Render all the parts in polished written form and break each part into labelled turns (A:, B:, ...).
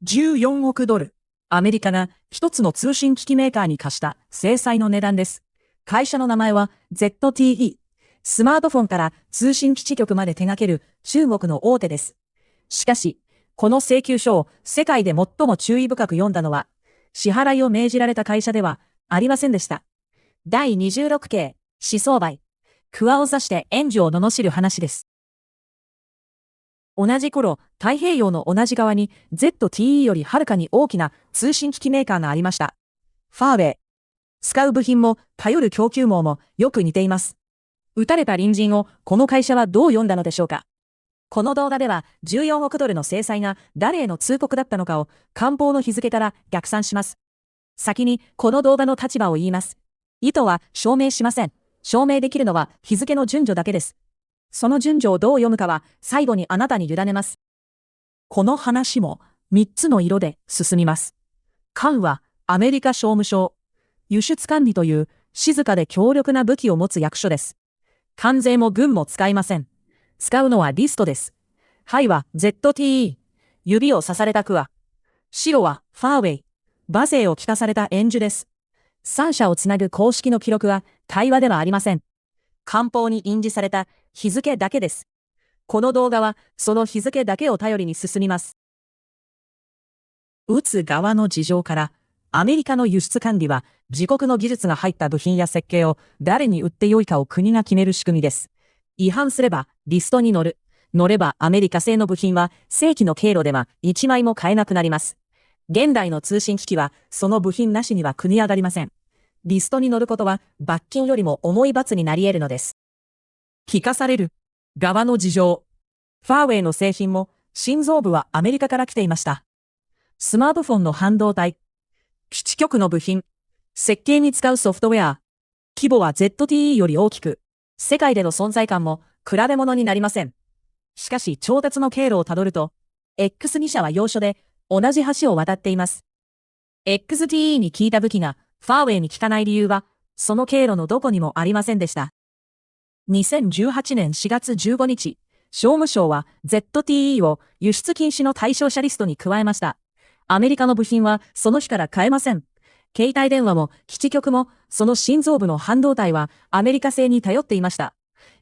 A: 14億ドル。アメリカが一つの通信機器メーカーに課した制裁の値段です。会社の名前は ZTE。スマートフォンから通信基地局まで手掛ける中国の大手です。しかし、この請求書を世界で最も注意深く読んだのは、支払いを命じられた会社ではありませんでした。第26系、思想売。桑を刺して援助を罵る話です。同じ頃、太平洋の同じ側に ZTE よりはるかに大きな通信機器メーカーがありました。ファーウェイ。使う部品も頼る供給網もよく似ています。撃たれた隣人をこの会社はどう読んだのでしょうか。この動画では14億ドルの制裁が誰への通告だったのかを官報の日付から逆算します。先にこの動画の立場を言います。意図は証明しません。証明できるのは日付の順序だけです。その順序をどう読むかは最後にあなたに委ねます。この話も3つの色で進みます。官はアメリカ商務省。輸出管理という静かで強力な武器を持つ役所です。関税も軍も使いません。使うのはリストです。はいは ZTE。指を刺されたクワ。白はファーウェイ。馬勢を聞かされた援助です。三者をつなぐ公式の記録は対話ではありません。官報に印字された日付だけです。この動画はその日付だけを頼りに進みます。撃つ側の事情から、アメリカの輸出管理は自国の技術が入った部品や設計を誰に売ってよいかを国が決める仕組みです。違反すればリストに載る。載ればアメリカ製の部品は正規の経路では1枚も買えなくなります。現代の通信機器はその部品なしには組み上がりません。リストに載ることは罰金よりも重い罰になり得るのです。聞かされる側の事情。ファーウェイの製品も心臓部はアメリカから来ていました。スマートフォンの半導体。基地局の部品。設計に使うソフトウェア。規模は ZTE より大きく、世界での存在感も比べ物になりません。しかし調達の経路をたどると、X2 社は要所で同じ橋を渡っています。XTE に効いた武器がファーウェイに効かない理由は、その経路のどこにもありませんでした。2018年4月15日、商務省は ZTE を輸出禁止の対象者リストに加えました。アメリカの部品はその日から買えません。携帯電話も基地局もその心臓部の半導体はアメリカ製に頼っていました。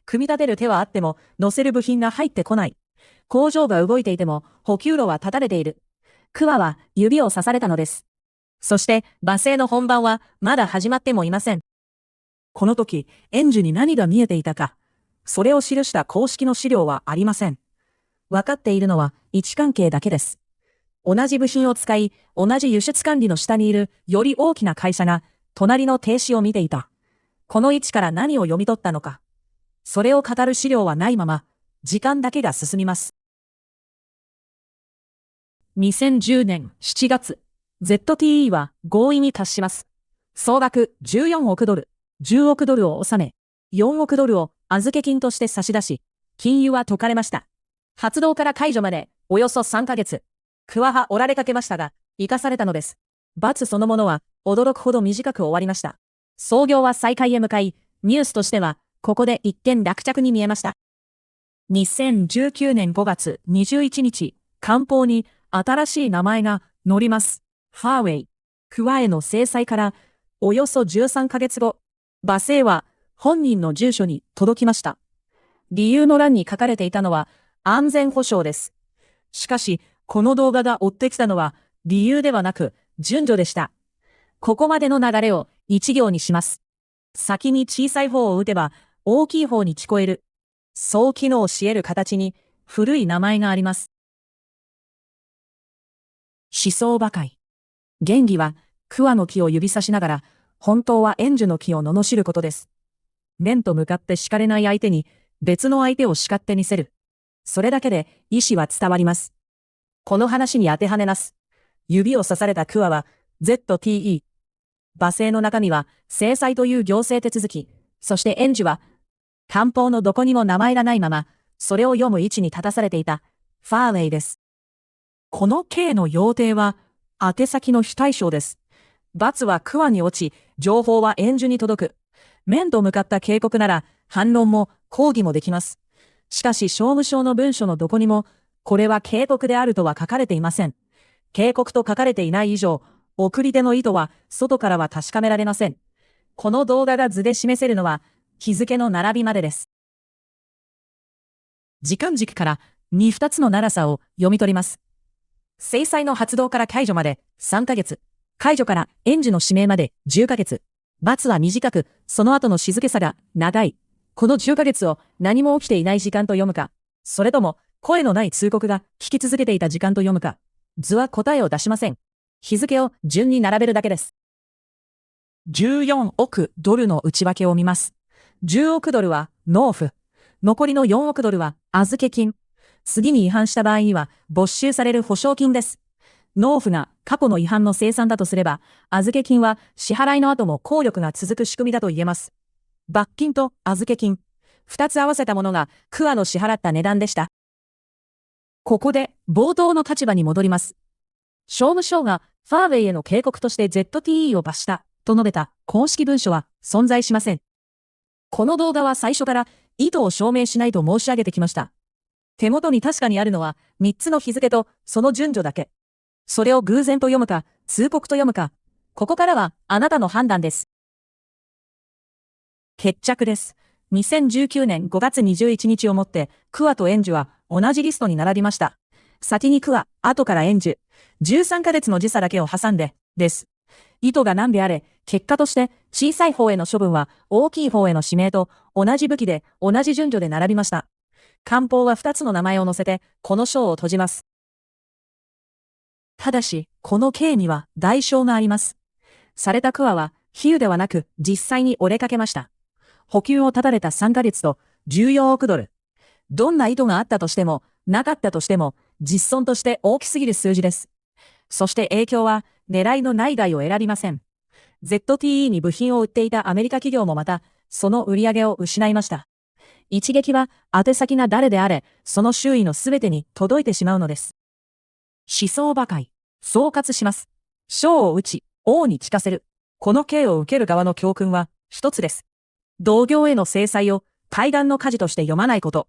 A: 組み立てる手はあっても乗せる部品が入ってこない。工場が動いていても補給路は断たれている。クワは指を刺されたのです。そして馬製の本番はまだ始まってもいません。この時、援助に何が見えていたか。それを記した公式の資料はありません。分かっているのは位置関係だけです。同じ部品を使い、同じ輸出管理の下にいるより大きな会社が隣の停止を見ていた。この位置から何を読み取ったのか。それを語る資料はないまま、時間だけが進みます。2010年7月、ZTE は合意に達します。総額14億ドル、10億ドルを納め、4億ドルを預け金として差し出し、禁輸は解かれました。発動から解除までおよそ3ヶ月。クワは折られかけましたが、生かされたのです。罰そのものは驚くほど短く終わりました。操業は再開へ向かい、ニュースとしては、ここで一件落着に見えました。2019年5月21日、官報に新しい名前が載ります。ファーウェイ。クワへの制裁から、およそ13ヶ月後、馬勢は本人の住所に届きました。理由の欄に書かれていたのは、安全保障です。しかし、この動画が追ってきたのは理由ではなく順序でした。ここまでの流れを一行にします。先に小さい方を打てば大きい方に聞こえる。そう機能し得る形に古い名前があります。思想馬鹿。原義は桑の木を指さしながら本当は援助の木を罵ることです。面と向かって叱れない相手に別の相手を叱ってみせる。それだけで意思は伝わります。この話に当てはめます。指を刺されたクワは ZTE。馬勢の中身は制裁という行政手続き、そして援助は官報のどこにも名前がないまま、それを読む位置に立たされていたファーウェイです。この K の要点は宛先の非対称です。罰はクワに落ち、情報は援助に届く。面と向かった警告なら反論も抗議もできます。しかし商務省の文書のどこにもこれは警告であるとは書かれていません。警告と書かれていない以上、送り手の意図は外からは確かめられません。この動画が図で示せるのは、日付の並びまでです。時間軸から2つの長さを読み取ります。制裁の発動から解除まで3ヶ月。解除から援助の指名まで10ヶ月。罰は短く、その後の静けさが長い。この10ヶ月を何も起きていない時間と読むか、それとも声のない通告が聞き続けていた時間と読むか、図は答えを出しません。日付を順に並べるだけです。14億ドルの内訳を見ます。10億ドルは納付。残りの4億ドルは預け金。次に違反した場合には没収される保証金です。納付が過去の違反の清算だとすれば、預け金は支払いの後も効力が続く仕組みだと言えます。罰金と預け金。2つ合わせたものがクアの支払った値段でした。ここで冒頭の立場に戻ります。商務省がファーウェイへの警告として ZTE を罰したと述べた公式文書は存在しません。この動画は最初から意図を証明しないと申し上げてきました。手元に確かにあるのは3つの日付とその順序だけ。それを偶然と読むか、通告と読むか、ここからはあなたの判断です。決着です。2019年5月21日をもって、クアとエンジュは同じリストに並びました。先にクア、後からエンジュ。13ヶ月の時差だけを挟んで、です。意図が何であれ、結果として小さい方への処分は大きい方への指名と同じ武器で同じ順序で並びました。官報は2つの名前を載せて、この章を閉じます。ただし、この刑には代償があります。されたクアは、比喩ではなく実際に折れかけました。補給を断たれた3ヶ月と14億ドル。どんな意図があったとしても、なかったとしても、実損として大きすぎる数字です。そして影響は、狙いの内外を選びません。ZTE に部品を売っていたアメリカ企業もまた、その売り上げを失いました。一撃は、宛先が誰であれ、その周囲のすべてに届いてしまうのです。思想破壊。総括します。将を撃ち、王に聞かせる。この刑を受ける側の教訓は、一つです。同業への制裁を、対岸の火事として読まないこと。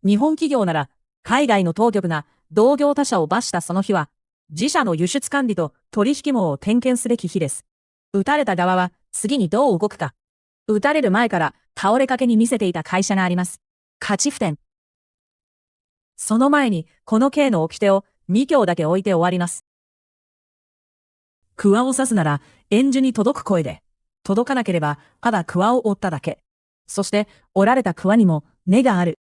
A: 日本企業なら、海外の当局が、同業他社を罰したその日は、自社の輸出管理と取引網を点検すべき日です。撃たれた側は、次にどう動くか。撃たれる前から、倒れかけに見せていた会社があります。勝ち不転。その前に、この刑の掟を、2行だけ置いて終わります。クワを刺すなら、援助に届く声で。届かなければ、ただクワを折っただけ。そして、折られたクワにも、根がある。